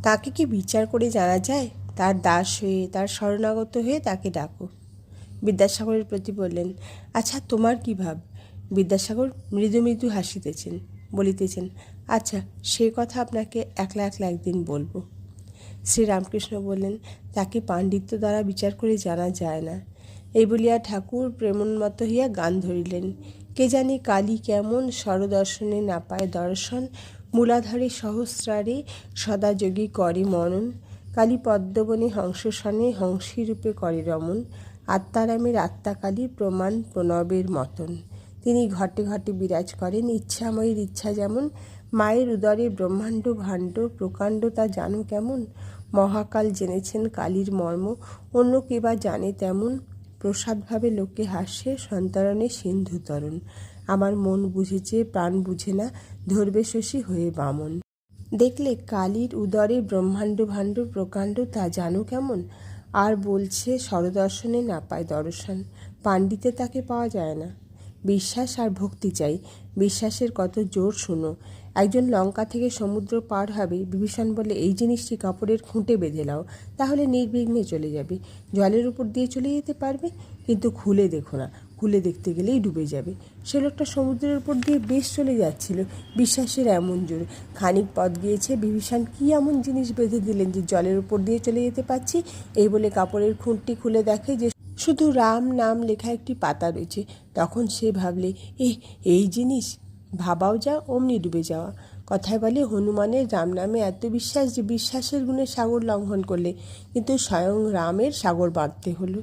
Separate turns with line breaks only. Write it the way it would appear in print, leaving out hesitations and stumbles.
তাকে কি বিচার করে জানা যায়? তার দাস হয়ে, তার শরণাগত হয়ে তাকে ডাকো। বিদ্যাসাগরের প্রতি বললেন, আচ্ছা তোমার কি ভাব? বিদ্যাসাগর মৃদু মৃদু হাসিতেছেন, বলিতেছেন, আচ্ছা সে কথা আপনাকে একলা একলা একদিন বলবো। শ্রীরামকৃষ্ণ বললেন, তাকে পাণ্ডিত্য দ্বারা বিচার করে জানা যায় না। এই বলিয়া ঠাকুর প্রেমোন্মত্ত হইয়া গান ধরিলেন, কে জানি কালী কেমন স্বরদর্শনে না পায় দর্শন, মূলাধারে সহস্রারে সদা যোগী করে মনন, কালী পদ্মবনে হংসসনে হংসীরূপে করে রমন, আত্মারামের আত্মাকালী প্রমাণ প্রণবের মতন। তিনি ঘটে ঘটে বিরাজ করেন, ইচ্ছাময়ীর ইচ্ছা যেমন, মায়ের উদরে ব্রহ্মাণ্ড ভাণ্ড প্রকাণ্ড তা জানো কেমন, মহাকাল জেনেছেন কালীর মর্ম, অন্য কে বা জানে তেমন, প্রসাদভাবে লোকে হাসে সন্তরণে সিন্ধু তরণ, আমার মন বুঝেছে প্রাণ বুঝে না, ধরবে শশী হয়ে বামন। দেখলে কালীর উদরে ব্রহ্মাণ্ড ভাণ্ড প্রকাণ্ড তা জানো কেমন, আর বলছে স্বরদর্শনে না পায় দর্শন, পাণ্ডিতে তাকে পাওয়া যায় না। বিশ্বাস আর ভক্তি চাই, বিশ্বাসের কত জোর শুনো। একজন লঙ্কা থেকে সমুদ্র পার হবে, বিভীষণ বলে এই জিনিসটি কাপড়ের খুঁটে বেঁধে লাও, তাহলে নির্বিঘ্নে চলে যাবে, জলের উপর দিয়ে চলে যেতে পারবে, কিন্তু খুলে দেখো না, খুলে দেখতে গেলেই ডুবে যাবে। সে লোকটা সমুদ্রের উপর দিয়ে বেশ চলে যাচ্ছিল, বিশ্বাসের এমন জোর। খানিক পথ গিয়েছে, বিভীষণ কী এমন জিনিস বেঁধে দিলেন যে জলের উপর দিয়ে চলে যেতে পারছি, এই বলে কাপড়ের খুঁটটি খুলে দেখে যে শুধু রাম নাম লেখা একটি পাতা রয়েছে। তখন সে ভাবলে, এই জিনিস, ভাবাও যা অমনি ডুবে যাওয়া। কথায় বলে, হনুমানের রাম নামে এত বিশ্বাস যে বিশ্বাসের গুণে সাগর লঙ্ঘন করলে, কিন্তু স্বয়ং রামের সাগর বাঁধতে হলো।